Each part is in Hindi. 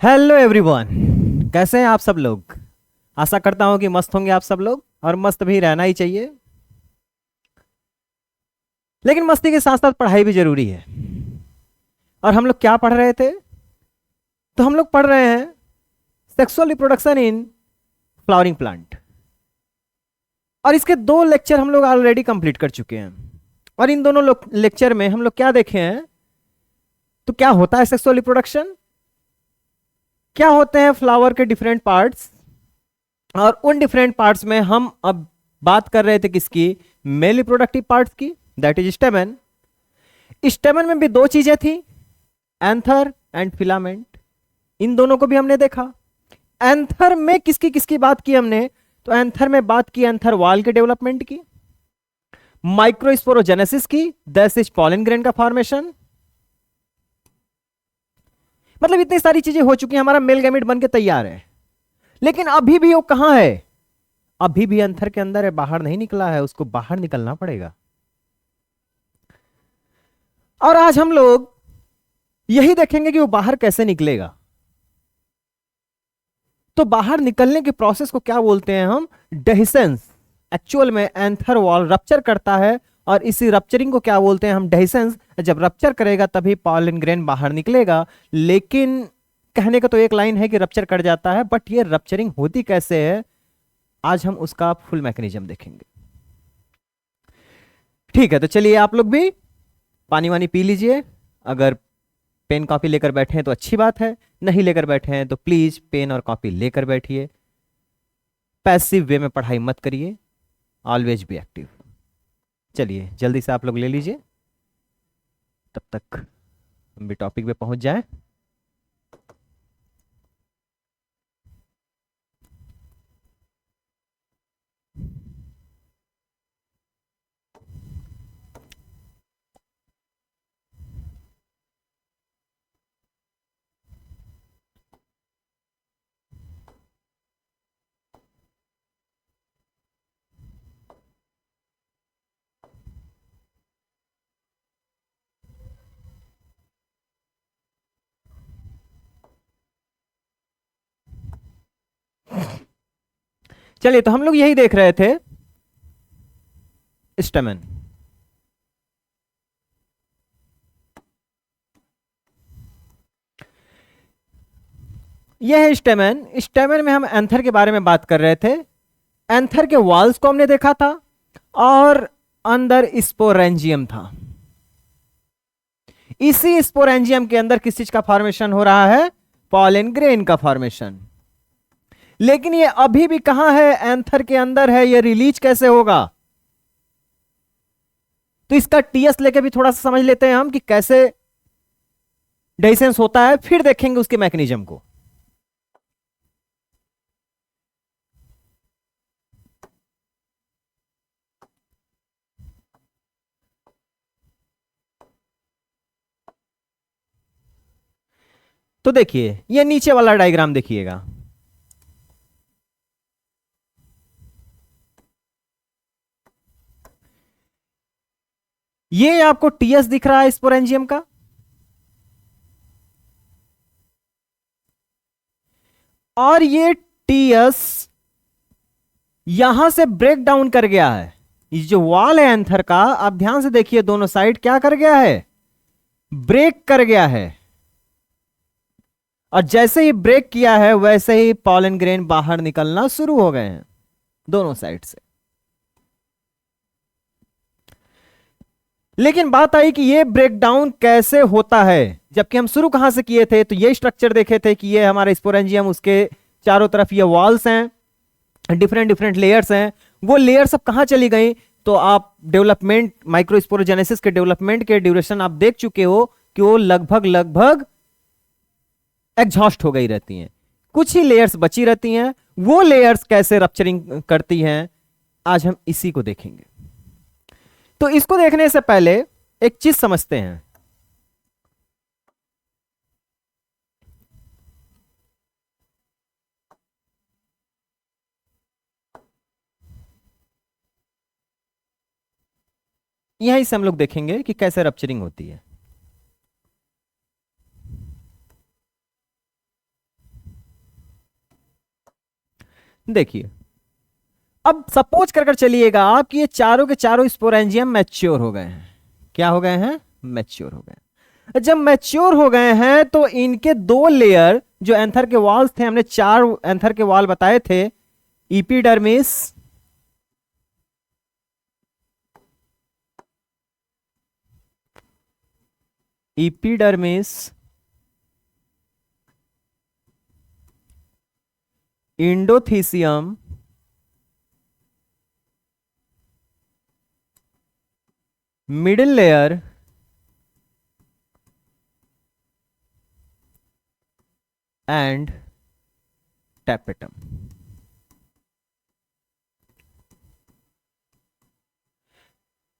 Hello everyone. कैसे हैं आप सब लोग। आशा करता हूं कि मस्त होंगे आप सब लोग और मस्त भी रहना ही चाहिए। लेकिन मस्ती के साथ साथ पढ़ाई भी जरूरी है। और हम लोग क्या पढ़ रहे थे? तो हम लोग पढ़ रहे हैं sexual reproduction in flowering plant. और इसके दो लेक्चर हम लोग ऑलरेडी कंप्लीट कर चुके हैं। और इन दोनों लेक्चर में हम लोग क्या देखे हैं? तो क्या होता है सेक्सुअल रिप्रोडक्शन, क्या होते हैं फ्लावर के डिफरेंट पार्ट्स, और उन डिफरेंट पार्ट्स में हम अब बात कर रहे थे किसकी? मेल रिप्रोडक्टिव पार्ट्स की, दैट इज स्टेमन। स्टेमन में भी दो चीजें थी, एंथर एंड फिलामेंट। इन दोनों को भी हमने देखा। एंथर में किसकी किसकी बात की हमने? तो एंथर में बात की एंथर वाल के डेवलपमेंट की, माइक्रोस्पोरोजेनेसिस की, दैट इज पॉलन ग्रेन का फॉर्मेशन। मतलब इतनी सारी चीजें हो चुकी हैं, हमारा मेल गैमेट बन के तैयार है। लेकिन अभी भी वो कहां है? अभी भी एंथर के अंदर है, बाहर नहीं निकला है, उसको बाहर निकलना पड़ेगा। और आज हम लोग यही देखेंगे कि वो बाहर कैसे निकलेगा। तो बाहर निकलने के प्रोसेस को क्या बोलते हैं हम? डेहिसेंस। एक्चुअल में एंथर वॉल रप्चर करता है और इसी रप्चरिंग को क्या बोलते हैं हम? डेहिसेंस। जब रप्चर करेगा तभी पॉलन ग्रेन बाहर निकलेगा। लेकिन कहने का तो एक लाइन है कि रप्चर कर जाता है, बट ये रप्चरिंग होती कैसे है, आज हम उसका फुल मैकेनिज्म देखेंगे। ठीक है, तो चलिए आप लोग भी पानी वानी पी लीजिए। अगर पेन कॉपी लेकर बैठे हैं तो अच्छी बात है, नहीं लेकर बैठे हैं तो प्लीज पेन और कॉपी लेकर बैठिए। पैसिव वे में पढ़ाई मत करिए, ऑलवेज बी एक्टिव। चलिए जल्दी से आप लोग ले लीजिए, तब तक हम भी टॉपिक पे पहुंच जाएं। चलिए, तो हम लोग यही देख रहे थे, स्टेमन। यह है स्टेमन। स्टेमन में हम एंथर के बारे में बात कर रहे थे। एंथर के वॉल्स को हमने देखा था और अंदर स्पोरेंजियम था। इसी स्पोरेंजियम के अंदर किस चीज का फॉर्मेशन हो रहा है? पॉलन ग्रेन का फॉर्मेशन। लेकिन ये अभी भी कहां है? एंथर के अंदर है। ये रिलीज कैसे होगा? तो इसका टीएस लेके भी थोड़ा सा समझ लेते हैं हम कि कैसे डेसेंस होता है, फिर देखेंगे उसके मैकेनिज्म को। तो देखिए, ये नीचे वाला डायग्राम देखिएगा। ये आपको टीएस दिख रहा है स्पोरेंजियम का, और ये टीएस यहां से ब्रेक डाउन कर गया है। ये जो वॉल है एंथर का, आप ध्यान से देखिए, दोनों साइड क्या कर गया है? ब्रेक कर गया है। और जैसे ही ब्रेक किया है वैसे ही पॉलन ग्रेन बाहर निकलना शुरू हो गए हैं दोनों साइड से। लेकिन बात आई कि ये ब्रेकडाउन कैसे होता है, जबकि हम शुरू कहां से किए थे? तो ये स्ट्रक्चर देखे थे कि ये हमारा स्पोरेंजियम, उसके चारों तरफ ये वॉल्स हैं, डिफरेंट डिफरेंट लेयर्स हैं। वो लेयर्स अब कहां चली गई? तो आप डेवलपमेंट, माइक्रोस्पोरोजेनेसिस के डेवलपमेंट के ड्यूरेशन आप देख चुके हो कि वो लगभग लगभग एग्जॉस्ट हो गई रहती हैं। कुछ ही लेयर्स बची रहती हैं। वो लेयर्स कैसे रप्चरिंग करती हैं, आज हम इसी को देखेंगे। तो इसको देखने से पहले एक चीज समझते हैं। यहीं से हम लोग देखेंगे कि कैसे रप्चरिंग होती है। देखिए, अब सपोज कर चलिएगा आप कि ये चारों के चारों स्पोरेंजियम मैच्योर हो गए हैं। क्या हो गए हैं? मैच्योर हो गए। जब मैच्योर हो गए हैं तो इनके दो लेयर जो एंथर के वॉल्स थे, हमने चार एंथर के वॉल बताए थे, epidermis, epidermis, endothecium, middle layer and tapetum.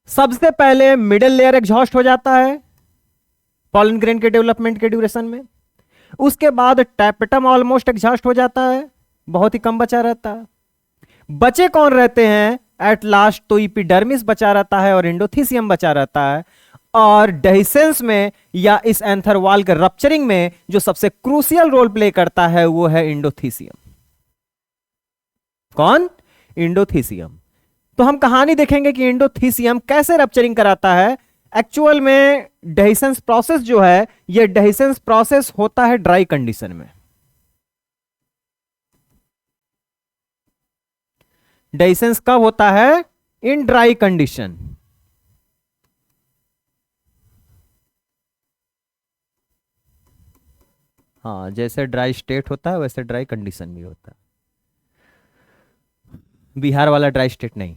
सबसे पहले मिडिल लेयर एग्जॉस्ट हो जाता है पॉलन ग्रेन के डेवलपमेंट के ड्यूरेशन में। उसके बाद टैपेटम ऑलमोस्ट एग्जॉस्ट हो जाता है, बहुत ही कम बचा रहता है। बचे कौन रहते हैं एट लास्ट? तो इपिडर्मिस बचा रहता है और इंडोथीसियम बचा रहता है। और डेहिसेंस में या इस एंथर वॉल के रप्चरिंग में जो सबसे क्रूशियल रोल प्ले करता है वो है इंडोथीसियम। कौन? इंडोथीसियम। तो हम कहानी देखेंगे कि इंडोथीसियम कैसे रप्चरिंग कराता है। एक्चुअल में डेहिसेंस प्रोसेस जो है, ये डेहिसेंस प्रोसेस होता है ड्राई कंडीशन में। डेहिसेंस कब होता है? In dry condition. हाँ, जैसे ड्राई स्टेट होता है वैसे ड्राई कंडीशन भी होता है। बिहार वाला ड्राई स्टेट नहीं।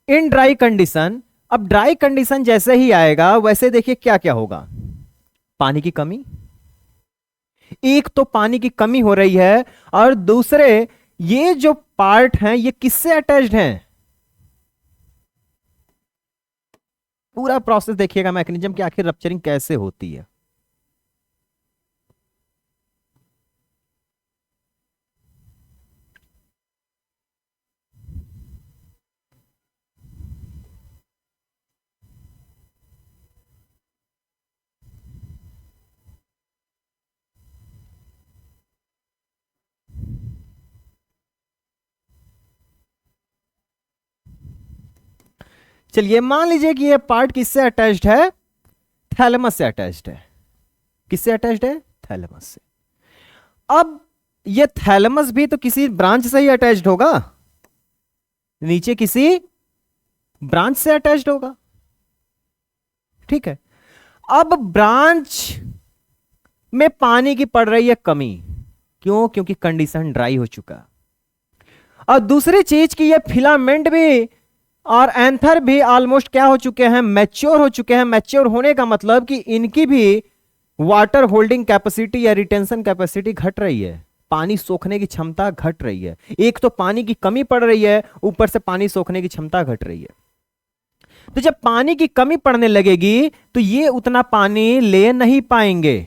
इन ड्राई कंडीशन, अब ड्राई कंडीशन जैसे ही आएगा वैसे देखिए क्या क्या होगा। पानी की कमी, एक तो पानी की कमी हो रही है, और दूसरे ये जो पार्ट हैं ये किससे अटैच्ड हैं? पूरा प्रोसेस देखिएगा मैकेनिज्म कि आखिर रप्चरिंग कैसे होती है। चलिए मान लीजिए कि ये पार्ट किससे अटैच्ड है? थैलेमस से अटैच्ड है। किससे अटैच्ड है? थैलेमस से। अब ये थैलेमस भी तो किसी ब्रांच से ही अटैच्ड होगा, नीचे किसी ब्रांच से अटैच्ड होगा। ठीक है। अब ब्रांच में पानी की पड़ रही है कमी, क्यों? क्योंकि कंडीशन ड्राई हो चुका। और दूसरी चीज की ये फिलामेंट भी और एंथर भी ऑलमोस्ट क्या हो चुके हैं? मैच्योर हो चुके हैं। मैच्योर होने का मतलब कि इनकी भी वाटर होल्डिंग कैपेसिटी या रिटेंशन कैपेसिटी घट रही है, पानी सोखने की क्षमता घट रही है। एक तो पानी की कमी पड़ रही है, ऊपर से पानी सोखने की क्षमता घट रही है। तो जब पानी की कमी पड़ने लगेगी तो ये उतना पानी ले नहीं पाएंगे,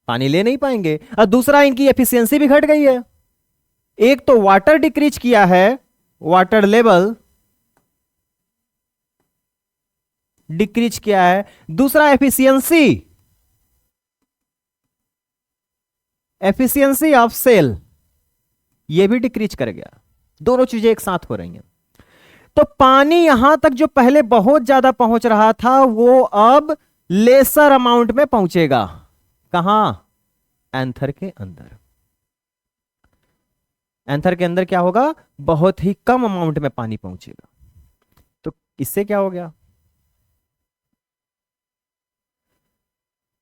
पानी ले नहीं पाएंगे। और दूसरा इनकी एफिशिएंसी भी घट गई है। एक तो वाटर डिक्रीज किया है, वाटर लेवल डिक्रीज किया है, दूसरा एफिशिएंसी, एफिशिएंसी ऑफ सेल ये भी डिक्रीज कर गया। दोनों चीजें एक साथ हो रही हैं। तो पानी यहां तक जो पहले बहुत ज्यादा पहुंच रहा था वो अब लेसर अमाउंट में पहुंचेगा। कहां? एंथर के अंदर। एंथर के अंदर क्या होगा? बहुत ही कम अमाउंट में पानी पहुंचेगा। तो इससे क्या हो गया?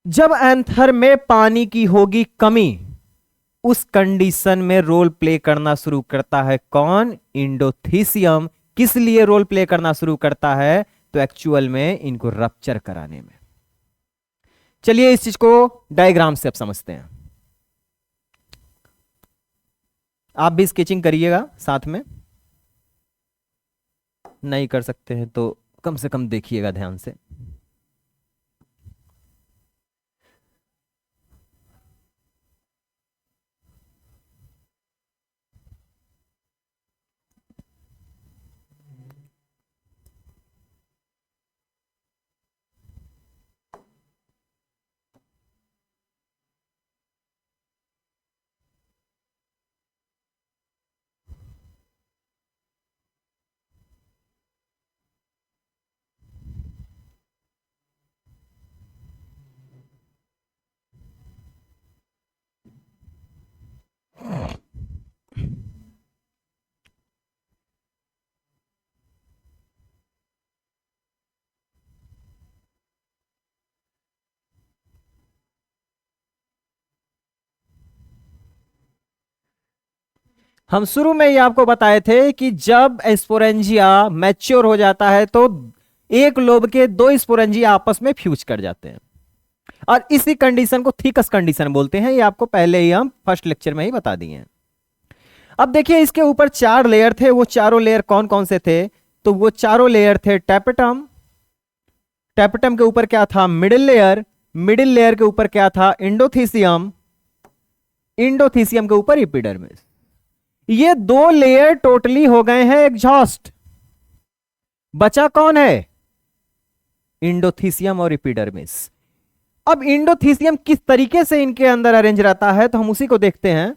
जब एंथर में पानी की होगी कमी, उस कंडीशन में रोल प्ले करना शुरू करता है कौन? इंडोथीसियम। किस लिए रोल प्ले करना शुरू करता है? तो एक्चुअल में इनको रप्चर कराने में। चलिए इस चीज को डायग्राम से अब समझते हैं। आप भी स्केचिंग करिएगा साथ में, नहीं कर सकते हैं तो कम से कम देखिएगा ध्यान से। हम शुरू में ही आपको बताए थे कि जब स्पोरेंजिया मैच्योर हो जाता है तो एक लोब के दो स्पोरेंजिया आपस में फ्यूज कर जाते हैं, और इसी कंडीशन को थिकस कंडीशन बोलते हैं। ये आपको पहले ही हम फर्स्ट लेक्चर में ही बता दिए हैं। अब देखिए, इसके ऊपर 4 लेयर थे। वो चारों लेयर कौन कौन से थे? तो वो चारों लेयर थे टैपेटम। टैपेटम के ऊपर क्या था? Middle layer. मिडिल लेयर के ऊपर क्या था? इंडोथीसियम। इंडोथीसियम के ऊपर इपिडर्मिस। ये 2 लेयर टोटली हो गए हैं एग्जॉस्ट। बचा कौन है? इंडोथीसियम और इपिडर्मिस। अब इंडोथीसियम किस तरीके से इनके अंदर अरेंज रहता है, तो हम उसी को देखते हैं।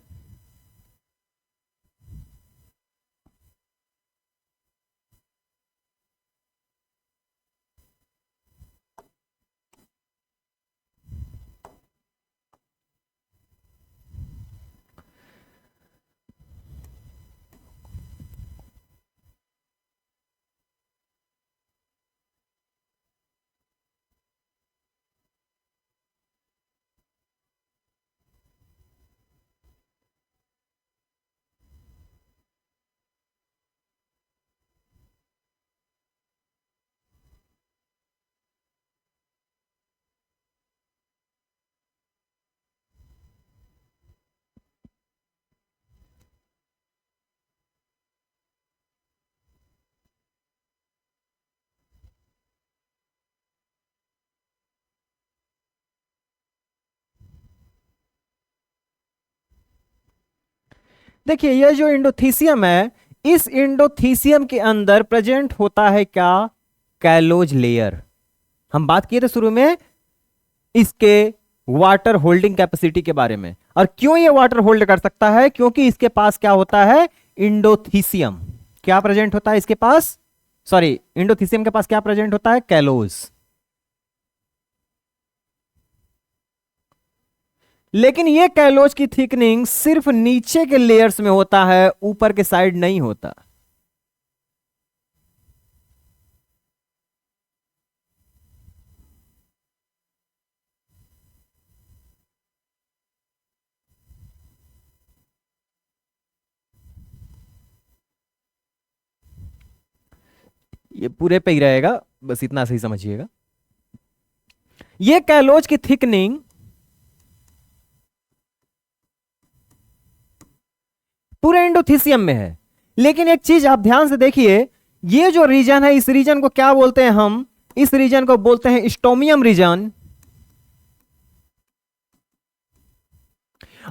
देखिए, ये जो इंडोथीसियम है, इस इंडोथीसियम के अंदर प्रेजेंट होता है क्या? Callose layer. हम बात किए थे शुरू में इसके वाटर होल्डिंग कैपेसिटी के बारे में। और क्यों ये वाटर होल्ड कर सकता है? क्योंकि इसके पास क्या होता है? इंडोथीसियम। क्या प्रेजेंट होता है इसके पास? सॉरी, इंडोथीसियम के पास क्या प्रेजेंट होता है? कैलोज। लेकिन ये कैलोज की थिकनिंग सिर्फ नीचे के लेयर्स में होता है, ऊपर के साइड नहीं होता। ये पूरे पे ही रहेगा, बस इतना सही समझिएगा। ये कैलोज की थिकनिंग पूरे एंडोथीसियम में है। लेकिन एक चीज आप ध्यान से देखिए, ये जो रीजन है, इस रीजन को क्या बोलते हैं हम? इस रीजन को बोलते हैं स्टोमियम रीजन।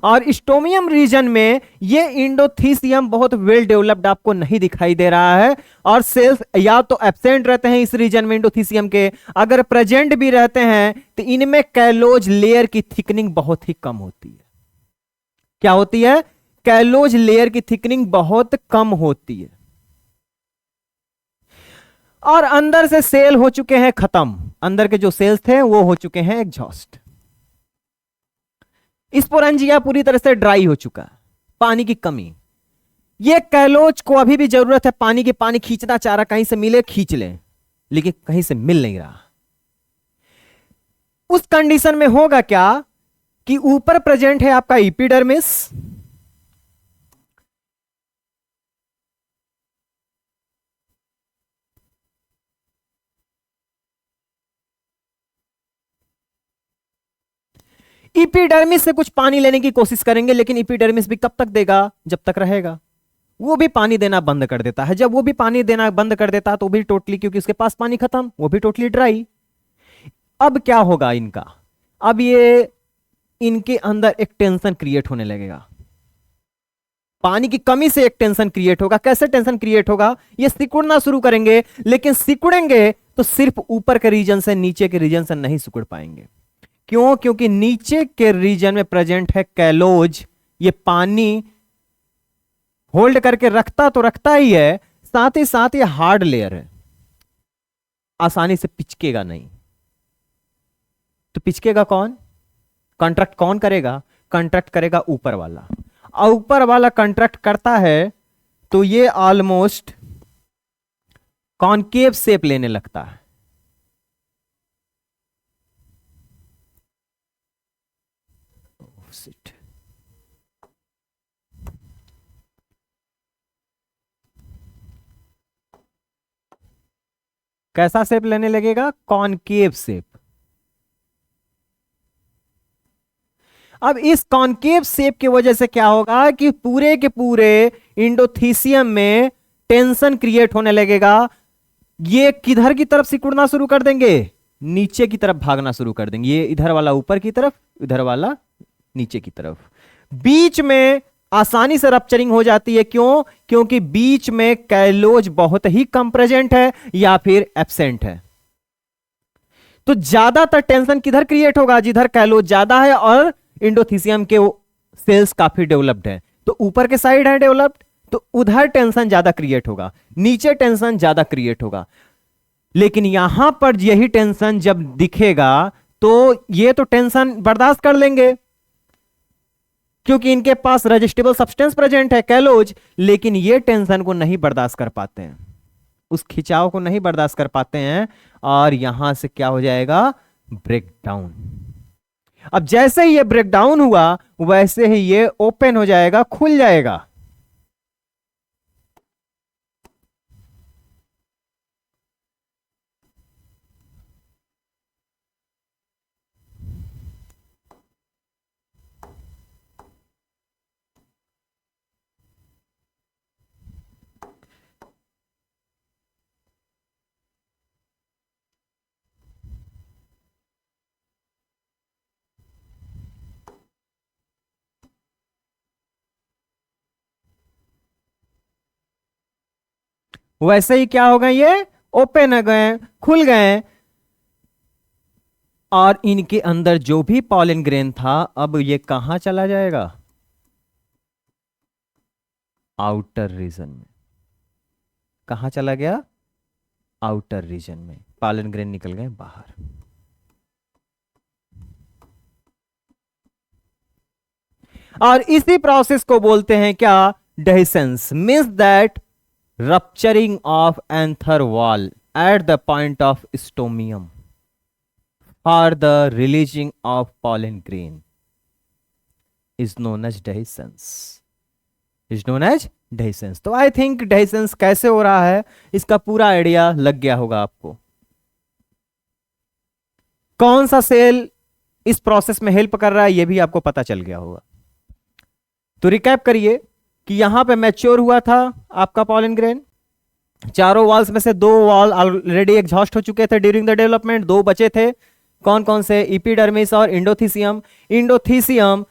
और स्टोमियम रीजन में ये इंडोथीसियम बहुत वेल डेवलप्ड आपको नहीं दिखाई दे रहा है। और सेल्स या तो एब्सेंट रहते हैं इस रीजन में इंडोथीसियम के, अगर प्रेजेंट भी रहते हैं तो इनमें कैलोज लेयर की थिकनिंग बहुत ही कम होती है। क्या होती है? कैलोज लेयर की थिकनिंग बहुत कम होती है। और अंदर से सेल हो चुके हैं खत्म। अंदर के जो सेल्स थे वो हो चुके हैं एग्जॉस्ट। स्पोरेंजिया पूरी तरह से ड्राई हो चुका है, पानी की कमी। ये कैलोज को अभी भी जरूरत है पानी की। पानी खींचना चाह रहा, कहीं से मिले खींच ले, लेकिन कहीं से मिल नहीं रहा। उस कंडीशन में होगा क्या कि ऊपर प्रेजेंट है आपका इपिडर्मिस। इपिडर्मिस से कुछ पानी लेने की कोशिश करेंगे, लेकिन इपिडर्मिस भी कब तक देगा? जब तक रहेगा। वो भी पानी देना बंद कर देता है। जब वो भी पानी देना बंद कर देता है तो भी टोटली, क्योंकि उसके पास पानी खत्म, वो भी टोटली ड्राई। अब क्या होगा इनका? अब ये इनके अंदर एक टेंशन क्रिएट होने लगेगा। पानी की कमी से एक टेंशन क्रिएट होगा। कैसे टेंशन क्रिएट होगा? ये सिकुड़ना शुरू करेंगे, लेकिन सिकुड़ेंगे तो सिर्फ ऊपर के रीजन से, नीचे के रीजन से नहीं सिकुड़ पाएंगे। क्यों? क्योंकि नीचे के रीजन में प्रेजेंट है कैलोज। ये पानी होल्ड करके रखता तो रखता ही है, साथ ही साथ ये हार्ड लेयर है, आसानी से पिचकेगा नहीं। तो पिचकेगा कौन? कंट्रैक्ट कौन करेगा? कंट्रैक्ट करेगा ऊपर वाला। और ऊपर वाला कंट्रैक्ट करता है तो ये ऑलमोस्ट कॉनकेव शेप लेने लगता है। कैसा शेप लेने लगेगा? Concave shape. अब इस कॉनकेव शेप की वजह से क्या होगा कि पूरे के पूरे इंडोथीसियम में टेंशन क्रिएट होने लगेगा। ये किधर की तरफ सिकुड़ना शुरू कर देंगे? नीचे की तरफ भागना शुरू कर देंगे। ये इधर वाला ऊपर की तरफ, इधर वाला नीचे की तरफ। बीच में आसानी से रप्चरिंग हो जाती है। क्यों? क्योंकि बीच में कैलोज बहुत ही कम प्रेजेंट है या फिर एब्सेंट है। तो ज्यादातर टेंशन किधर क्रिएट होगा? जिधर कैलोज ज्यादा है और इंडोथीसियम के सेल्स काफी डेवलप्ड है। तो ऊपर के साइड है डेवलप्ड, तो उधर टेंशन ज्यादा क्रिएट होगा, नीचे टेंशन ज्यादा क्रिएट होगा। लेकिन यहां पर यही टेंशन जब दिखेगा तो ये तो टेंशन बर्दाश्त कर लेंगे क्योंकि इनके पास रेजिस्टिबल सब्सटेंस प्रेजेंट है कैलोज। लेकिन ये टेंशन को नहीं बर्दाश्त कर पाते हैं, उस खिंचाव को नहीं बर्दाश्त कर पाते हैं और यहां से क्या हो जाएगा? ब्रेकडाउन। अब जैसे ही ये ब्रेकडाउन हुआ वैसे ही ये ओपन हो जाएगा, खुल जाएगा। वैसे ही क्या हो गए? ये ओपन हो गए, खुल गए। और इनके अंदर जो भी पॉलन ग्रेन था अब ये कहां चला जाएगा? आउटर रीजन में। कहां चला गया? आउटर रीजन में। पॉलन ग्रेन निकल गए बाहर। और इसी प्रोसेस को बोलते हैं क्या? Dehiscence. Means that rupturing of anther wall at the point of stomium for the releasing of pollen grain is known as dehiscence. Is known as dehiscence. तो आई थिंक dehiscence कैसे हो रहा है इसका पूरा आइडिया लग गया होगा आपको। कौन सा सेल इस प्रोसेस में हेल्प कर रहा है ये भी आपको पता चल गया होगा। तो रिकैप करिए कि यहां पे मैच्योर हुआ था आपका पॉलन ग्रेन। चारों वॉल्स में से दो वॉल ऑलरेडी एग्जॉस्ट हो चुके थे ड्यूरिंग द डेवलपमेंट, दो बचे थे। कौन कौन से? इपिडर्मिस और इंडोथीसियम। इंडोथीसियम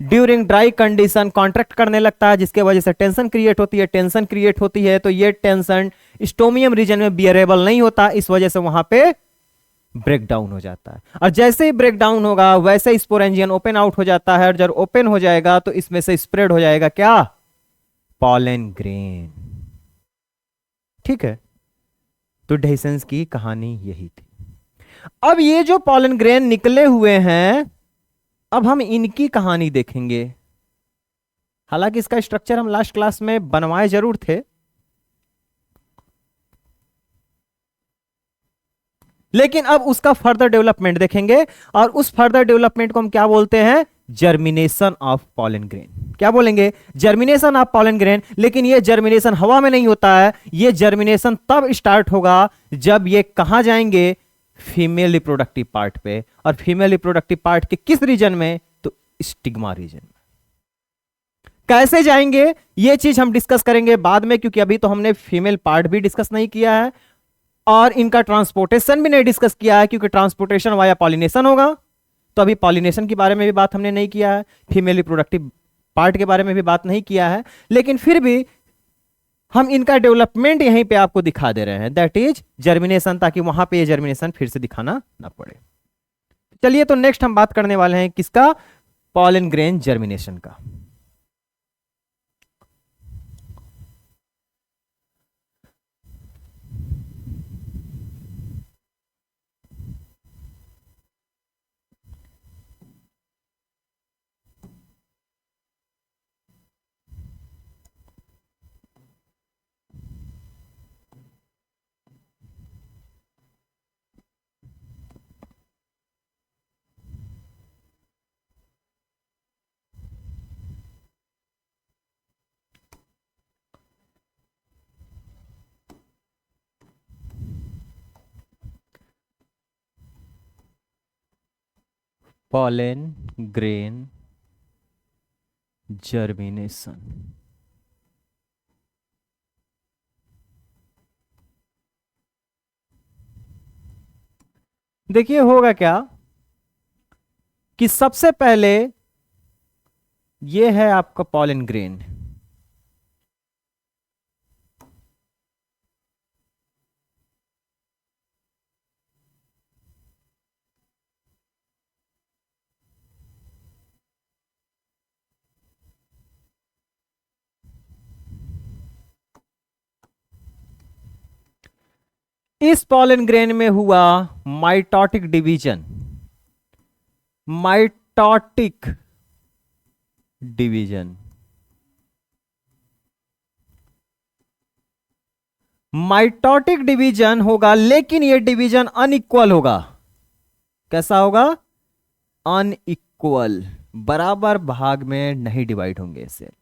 ड्यूरिंग ड्राई कंडीशन कॉन्ट्रैक्ट करने लगता है जिसके वजह से टेंशन क्रिएट होती है। टेंशन क्रिएट होती है तो ये टेंशन स्टोमियम रीजन में बियरेबल नहीं होता, इस वजह से वहां पे ब्रेकडाउन हो जाता है। और जैसे ही ब्रेकडाउन होगा वैसे ही स्पोरेंजियन ओपन आउट हो जाता है और जब ओपन हो जाएगा तो इसमें से स्प्रेड हो जाएगा क्या? Pollen grain. ठीक है, तो डेहिसेंस की कहानी यही थी। अब ये जो पॉलन ग्रेन निकले हुए हैं अब हम इनकी कहानी देखेंगे। हालांकि इसका स्ट्रक्चर हम लास्ट क्लास में बनवाए जरूर थे, लेकिन अब उसका फर्दर डेवलपमेंट देखेंगे। और उस फर्दर डेवलपमेंट को हम क्या बोलते हैं? Germination of pollen grain. क्या बोलेंगे? Germination of pollen grain. लेकिन ये जर्मिनेशन हवा में नहीं होता है, ये जर्मिनेशन तब स्टार्ट होगा जब ये कहां जाएंगे? फीमेल रिप्रोडक्टिव पार्ट पे। और फीमेल रिप्रोडक्टिव पार्ट के किस रीजन में? तो स्टिग्मा रीजन में। कैसे जाएंगे ये चीज हम डिस्कस करेंगे बाद में, क्योंकि अभी तो हमने फीमेल पार्ट भी डिस्कस नहीं किया है और इनका ट्रांसपोर्टेशन भी नहीं डिस्कस किया है, क्योंकि ट्रांसपोर्टेशन वाया पॉलिनेशन होगा। तो अभी पॉलिनेशन के बारे में भी बात हमने नहीं किया है, फीमेल रिप्रोडक्टिव पार्ट के बारे में भी बात नहीं किया है। लेकिन फिर भी हम इनका डेवलपमेंट यहीं पे आपको दिखा दे रहे हैं, दैट इज जर्मिनेशन, ताकि वहां पे ये जर्मिनेशन फिर से दिखाना ना पड़े। चलिए, तो नेक्स्ट हम बात करने वाले हैं किसका? पॉलन ग्रेन जर्मिनेशन का। Pollen grain germination. देखिए होगा क्या कि सबसे पहले ये है आपका पॉलन ग्रेन। इस पॉलन ग्रेन में हुआ mitotic division. Mitotic division, mitotic division होगा, लेकिन यह डिवीजन अनइक्वल होगा। कैसा होगा? अनइक्वल, बराबर भाग में नहीं डिवाइड होंगे सेल।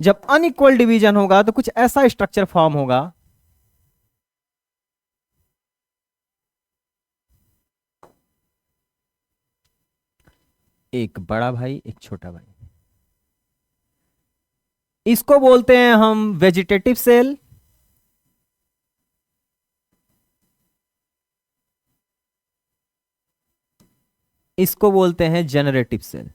जब अनइक्वल डिवीजन होगा तो कुछ ऐसा स्ट्रक्चर फॉर्म होगा। एक बड़ा भाई, एक छोटा भाई। इसको बोलते हैं हम वेजिटेटिव सेल। इसको बोलते हैं जनरेटिव सेल।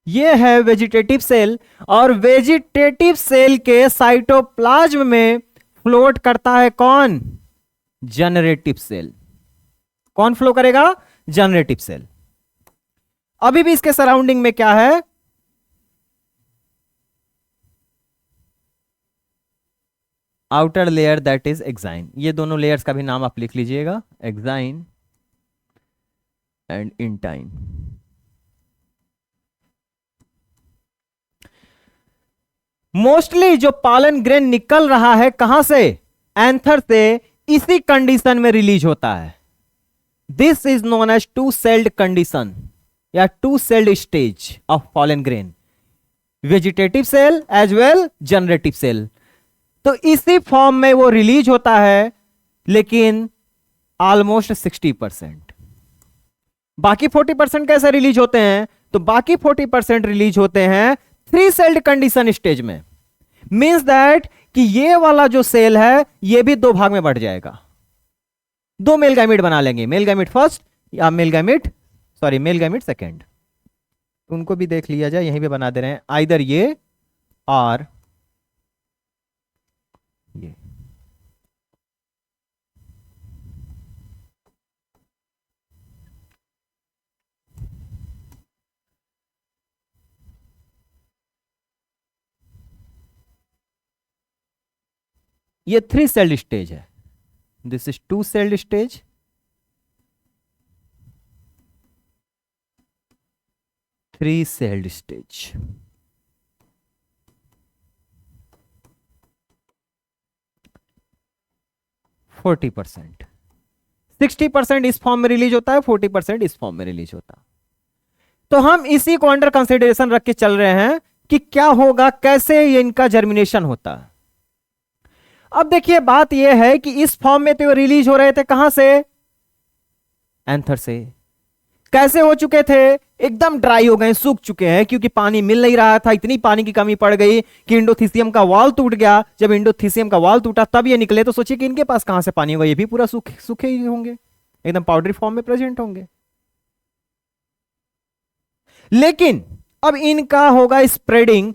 ये है वेजिटेटिव सेल, और वेजिटेटिव सेल के साइटोप्लाज्म में फ्लोट करता है कौन? Generative cell. कौन फ्लो करेगा? Generative cell. अभी भी इसके सराउंडिंग में क्या है? Outer layer, that is exine. ये दोनों लेयर्स का भी नाम आप लिख लीजिएगा, एक्साइन एंड इंटाइन। मोस्टली जो पॉलन ग्रेन निकल रहा है कहां से? एंथर से। इसी कंडीशन में रिलीज होता है। This is known as two celled condition या two celled stage of pollen grain, vegetative cell as well generative cell. तो इसी फॉर्म में वो रिलीज होता है, लेकिन ऑलमोस्ट 60%। बाकी 40% कैसे रिलीज होते हैं? तो बाकी 40% रिलीज होते हैं थ्री सेल्ड कंडीशन स्टेज में। मींस दैट कि ये वाला जो सेल है ये भी दो भाग में बढ़ जाएगा, दो मेल गैमेट बना लेंगे, मेल गैमेट फर्स्ट या मेल गैमेट सेकेंड। उनको भी देख लिया जाए, यहीं पे बना दे रहे हैं, आइदर ये और ये। ये थ्री सेल्ड स्टेज है, this is to celled stage, three celled stage. Forty 60% इस फॉर्म में रिलीज होता है, 40% इस फॉर्म में रिलीज होता है। तो हम इसी को अंडर कंसिडरेशन रख के चल रहे हैं कि क्या होगा, कैसे ये इनका जर्मिनेशन होता है। अब देखिए बात यह है कि इस फॉर्म में तो रिलीज हो रहे थे कहां से? एंथर से। कैसे हो चुके थे? एकदम ड्राई हो गए, सूख चुके हैं, क्योंकि पानी मिल नहीं रहा था। इतनी पानी की कमी पड़ गई कि इंडोथीसियम का वॉल टूट गया। जब इंडोथीसियम का वॉल टूटा तब ये निकले, तो सोचिए कि इनके पास कहां से पानी होगा? ये भी पूरा सूखे ही होंगे, एकदम पाउडरी फॉर्म में प्रेजेंट होंगे। लेकिन अब इनका होगा स्प्रेडिंग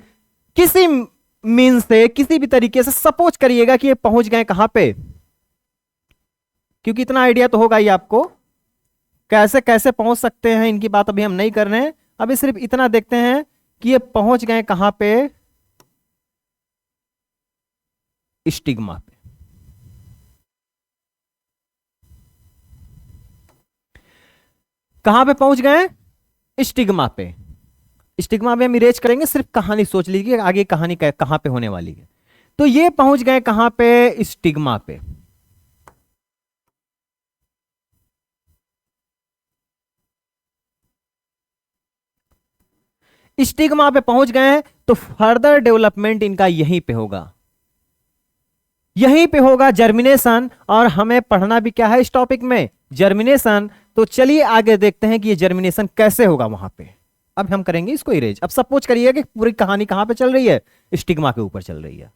किसी मीन से, किसी भी तरीके से। सपोज करिएगा कि ये पहुंच गए कहां पे? क्योंकि इतना आइडिया तो होगा ही आपको कैसे कैसे पहुंच सकते हैं। इनकी बात अभी हम नहीं कर रहे हैं, अभी सिर्फ इतना देखते हैं कि ये पहुंच गए कहां पे, स्टिग्मा पे। कहां पे पहुंच गए, स्टिग्मा पे। स्टिग्मा में हम इरेज करेंगे, सिर्फ कहानी सोच लीजिए आगे कहानी कहां पे होने वाली है। तो ये पहुंच गए कहां पे, स्टिग्मा पे। स्टिग्मा पे पहुंच गए तो फर्दर डेवलपमेंट इनका यहीं पे होगा, यहीं पे होगा जर्मिनेशन। और हमें पढ़ना भी क्या है इस टॉपिक में, जर्मिनेशन। तो चलिए आगे देखते हैं कि ये जर्मिनेशन कैसे होगा वहां पे। अब हम करेंगे इसको इरेज। अब सपोज करिए कि पूरी कहानी कहां पे चल रही है, स्टिग्मा के ऊपर चल रही है।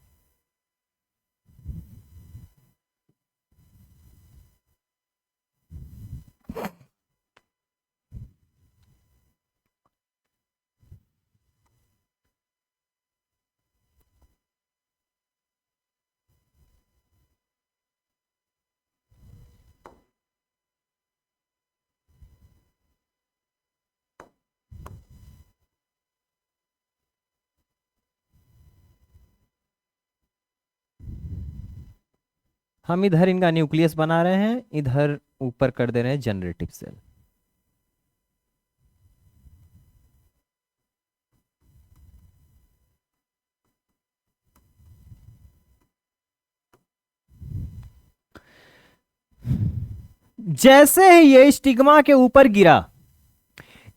हम इधर इनका न्यूक्लियस बना रहे हैं, इधर ऊपर कर दे रहे हैं जनरेटिव सेल। जैसे ही ये स्टिग्मा के ऊपर गिरा,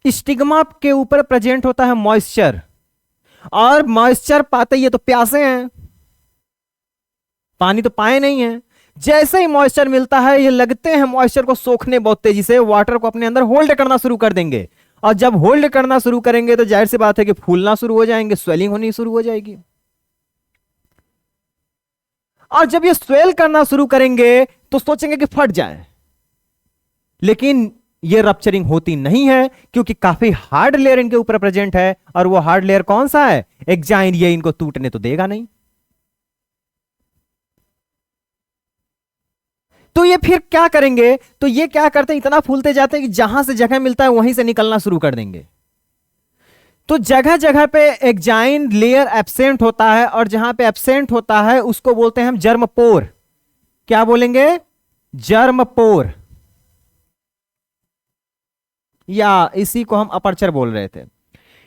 स्टिग्मा के ऊपर प्रेजेंट होता है मॉइस्चर, और मॉइस्चर पाते ही ये तो प्यासे हैं, पानी तो पाए नहीं है। जैसे ही मॉइस्चर मिलता है ये लगते हैं मॉइस्चर को सोखने बहुत तेजी से, वाटर को अपने अंदर होल्ड करना शुरू कर देंगे। और जब होल्ड करना शुरू करेंगे तो जाहिर सी बात है कि फूलना शुरू हो जाएंगे, स्वेलिंग होनी शुरू हो जाएगी। और जब ये स्वेल करना शुरू करेंगे तो सोचेंगे कि फट जाए, लेकिन ये रप्चरिंग होती नहीं है क्योंकि काफी हार्ड लेयर इनके ऊपर प्रेजेंट है। और वो हार्ड लेयर कौन सा है, एक्जाइन। ये इनको टूटने तो देगा नहीं। तो ये फिर क्या करेंगे, तो ये क्या करते हैं, इतना फूलते जाते हैं कि जहां से जगह मिलता है वहीं से निकलना शुरू कर देंगे। तो जगह जगह पे एक्जाइन लेयर एब्सेंट होता है, और जहां पे एब्सेंट होता है उसको बोलते हैं हम जर्मपोर। क्या बोलेंगे, जर्मपोर, या इसी को हम अपर्चर बोल रहे थे।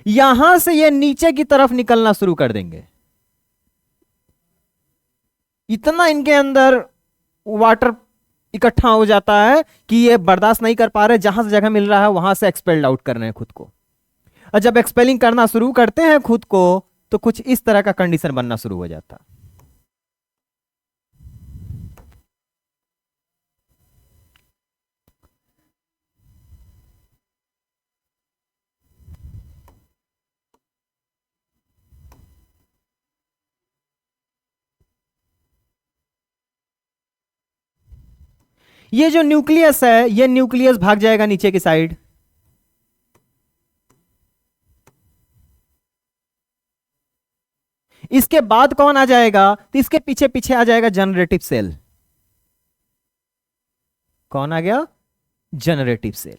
यहां से ये नीचे की तरफ निकलना शुरू कर देंगे। इतना इनके अंदर वाटर इकट्ठा हो जाता है कि ये बर्दाश्त नहीं कर पा रहे, जहां से जगह मिल रहा है वहां से एक्सपेल्ड आउट कर रहे हैं खुद को। और जब एक्सपेलिंग करना शुरू करते हैं खुद को तो कुछ इस तरह का कंडीशन बनना शुरू हो जाता है। ये जो न्यूक्लियस है, ये न्यूक्लियस भाग जाएगा नीचे की साइड। इसके बाद कौन आ जाएगा, तो इसके पीछे पीछे आ जाएगा जनरेटिव सेल। कौन आ गया, जनरेटिव सेल।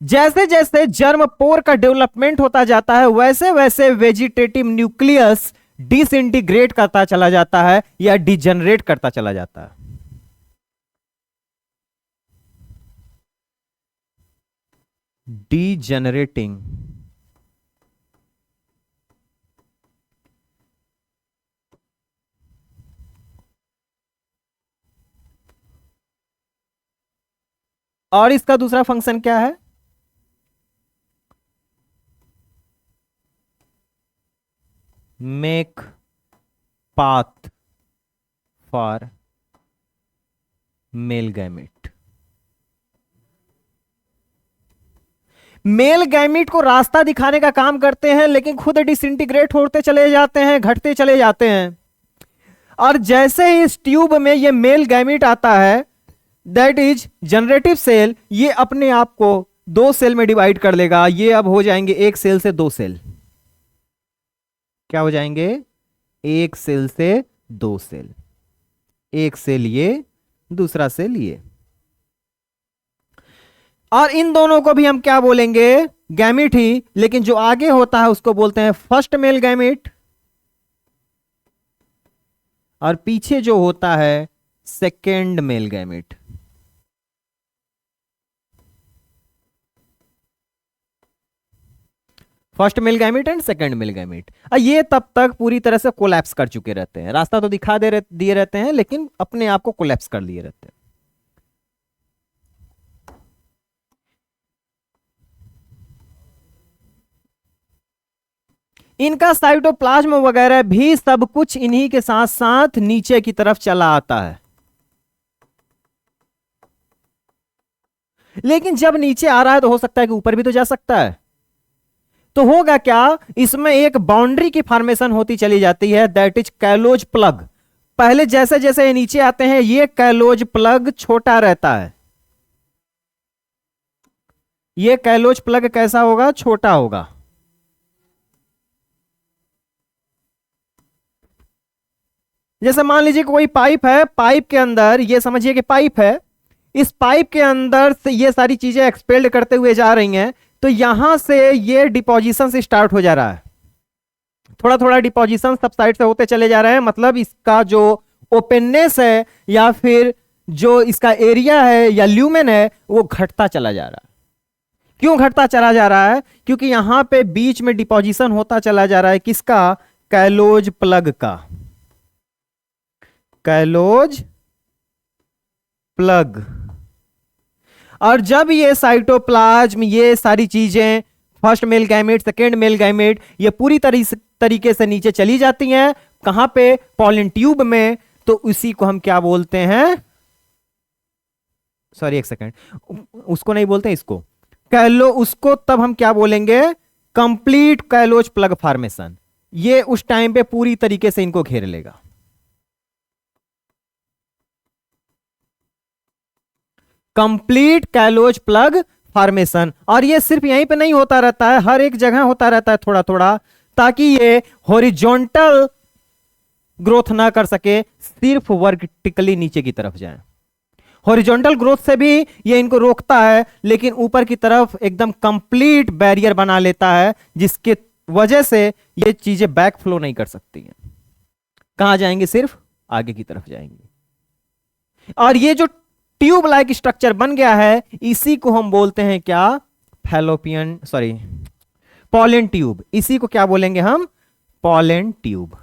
जैसे जैसे जर्म पोर का डेवलपमेंट होता जाता है वैसे वैसे वेजिटेटिव न्यूक्लियस डिसइंटीग्रेट करता चला जाता है या डिजनरेट करता चला जाता है। डीजनरेटिंग। और इसका दूसरा फंक्शन क्या है, make path for male gamete. Male gamete को रास्ता दिखाने का काम करते हैं, लेकिन खुद डिसइंटीग्रेट होते चले जाते हैं, घटते चले जाते हैं। और जैसे ही इस ट्यूब में ये मेल गैमेट आता है, दैट इज जनरेटिव सेल, ये अपने आप को दो सेल में डिवाइड कर लेगा। ये अब हो जाएंगे एक सेल से दो सेल। क्या हो जाएंगे, एक सेल से दो सेल। एक से लिए दूसरा से लिए। और इन दोनों को भी हम क्या बोलेंगे, गैमिट ही, लेकिन जो आगे होता है उसको बोलते हैं फर्स्ट मेल गैमिट, और पीछे जो होता है second male gamete. First male gamete and second male gamete. ये तब तक पूरी तरह से कोलैप्स कर चुके रहते हैं, रास्ता तो दिखा दिए रहते हैं लेकिन अपने आप को कोलैप्स कर लिए रहते हैं। इनका साइटोप्लाज्म वगैरह भी सब कुछ इन्हीं के साथ साथ नीचे की तरफ चला आता है। लेकिन जब नीचे आ रहा है तो हो सकता है कि ऊपर भी तो जा सकता है। तो होगा क्या, इसमें एक बाउंड्री की फॉर्मेशन होती चली जाती है, दैट इज कैलोज प्लग। पहले जैसे जैसे ये नीचे आते हैं ये कैलोज प्लग छोटा रहता है। ये कैलोज प्लग कैसा होगा, छोटा होगा। जैसे मान लीजिए कोई पाइप है, पाइप के अंदर ये समझिए कि पाइप है, इस पाइप के अंदर से ये सारी चीजें एक्सपेल्ड करते हुए जा रही हैं, तो यहां से ये डिपोजिशन से स्टार्ट हो जा रहा है, थोड़ा थोड़ा डिपोजिशन सब साइड से होते चले जा रहे हैं। मतलब इसका जो ओपननेस है या फिर जो इसका एरिया है या ल्यूमेन है वो घटता चला जा रहा है। क्यों घटता चला जा रहा है, क्योंकि यहां पे बीच में डिपोजिशन होता चला जा रहा है किसका, कैलोज प्लग का, कैलोज प्लग। और जब ये साइटोप्लाज्म ये सारी चीजें first male gamete second male gamete ये पूरी तरीके से नीचे चली जाती हैं, कहां पे, पॉलन ट्यूब में, तो उसी को हम क्या बोलते हैं, सॉरी एक सेकेंड, उसको नहीं बोलते इसको, उसको तब हम क्या बोलेंगे, कंप्लीट कैलोज प्लग फॉर्मेशन। ये उस टाइम पे पूरी तरीके से इनको घेर लेगा। Complete callose plug formation. और ये सिर्फ यहीं पे नहीं होता रहता है, हर एक जगह होता रहता है थोड़ा थोड़ा, ताकि ये हॉरिजॉन्टल ग्रोथ ना कर सके, सिर्फ वर्टिकली नीचे की तरफ जाए। हॉरिजॉन्टल ग्रोथ से भी ये इनको रोकता है, लेकिन ऊपर की तरफ एकदम कंप्लीट बैरियर बना लेता है, जिसके वजह से ये चीजें बैक फ्लो नहीं कर सकती हैं। कहां जाएंगे, सिर्फ आगे की तरफ जाएंगे। और ये जो ट्यूब लाइक स्ट्रक्चर बन गया है इसी को हम बोलते हैं क्या, फैलोपियन, सॉरी पॉलन ट्यूब। इसी को क्या बोलेंगे हम, पॉलन ट्यूब।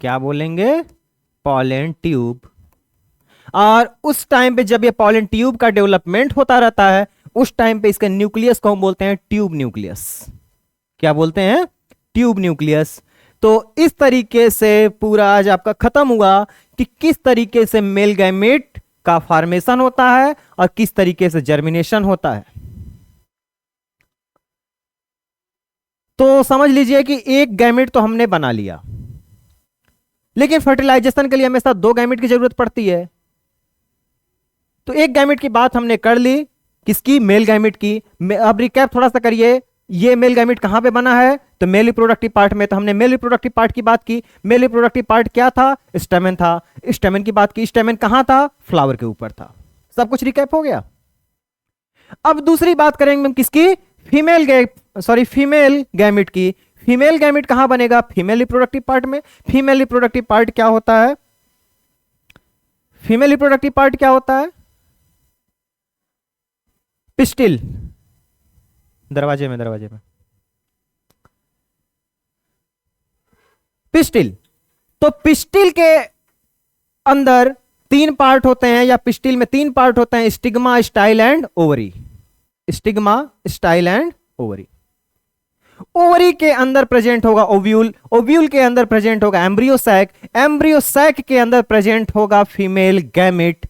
क्या बोलेंगे, पॉलन ट्यूब। और उस टाइम पे जब ये पॉलन ट्यूब का डेवलपमेंट होता रहता है, उस टाइम पे इसके न्यूक्लियस को हम बोलते हैं ट्यूब न्यूक्लियस। क्या बोलते हैं, ट्यूब न्यूक्लियस। तो इस तरीके से पूरा आज आपका खत्म हुआ कि किस तरीके से मेल गैमेट का फॉर्मेशन होता है और किस तरीके से जर्मिनेशन होता है। तो समझ लीजिए कि एक गैमेट तो हमने बना लिया, लेकिन फर्टिलाइजेशन के लिए हमेशा दो गैमेट की जरूरत पड़ती है। तो एक गैमेट की बात हमने कर ली, किसकी, मेल गैमेट की। अब रिकैप थोड़ा सा करिए, ये मेल गैमेट कहां पे बना है, तो मेल रिप्रोडक्टिव पार्ट में। तो हमने मेल रिप्रोडक्टिव पार्ट की बात की। मेल रिप्रोडक्टिव पार्ट क्या था, स्टेमेन था। स्टेमेन की बात की, स्टेमेन कहां था, फ्लावर के ऊपर था। सब कुछ रिकैप हो गया। अब दूसरी बात करेंगे हम किसकी, फीमेल गैमेट की। फीमेल गैमेट कहां बनेगा, फीमेल रिप्रोडक्टिव पार्ट में। फीमेल रिप्रोडक्टिव पार्ट क्या होता है, फीमेल रिप्रोडक्टिव पार्ट क्या होता है, पिस्टिल। दरवाजे में पिस्टिल। तो पिस्टिल के अंदर तीन पार्ट होते हैं, या पिस्टिल में तीन पार्ट होते हैं, stigma, style and ovary. Stigma, style and ovary. Ovary के अंदर प्रेजेंट होगा ओव्यूल, ओव्यूल के अंदर प्रेजेंट होगा एम्ब्रियोसैक, एम्ब्रियोसैक के अंदर प्रेजेंट होगा फीमेल गैमेट।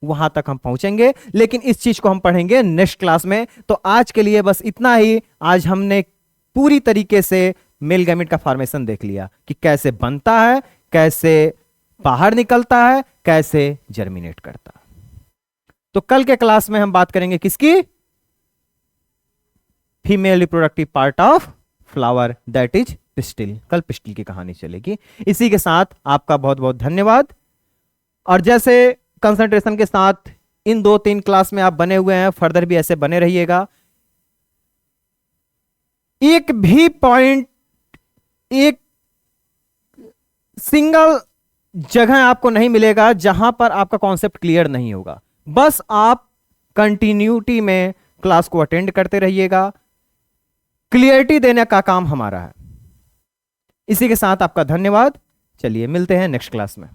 वहां तक हम पहुंचेंगे, लेकिन इस चीज को हम पढ़ेंगे नेक्स्ट क्लास में। तो आज के लिए बस इतना ही। आज हमने पूरी तरीके से मेल गैमेट का फॉर्मेशन देख लिया कि कैसे बनता है, कैसे बाहर निकलता है, कैसे जर्मिनेट करता है। तो कल के क्लास में हम बात करेंगे किसकी, female reproductive part of flower that is pistil. कल पिस्टिल की कहानी चलेगी। इसी के साथ आपका बहुत बहुत धन्यवाद। और जैसे कंसंट्रेशन के साथ इन 2-3 क्लास में आप बने हुए हैं, फर्दर भी ऐसे बने रहिएगा। एक भी पॉइंट, एक सिंगल जगह आपको नहीं मिलेगा जहां पर आपका कॉन्सेप्ट क्लियर नहीं होगा। बस आप कंटिन्यूटी में क्लास को अटेंड करते रहिएगा। क्लियरिटी देने का काम हमारा है। इसी के साथ आपका धन्यवाद। चलिए मिलते हैं नेक्स्ट क्लास में।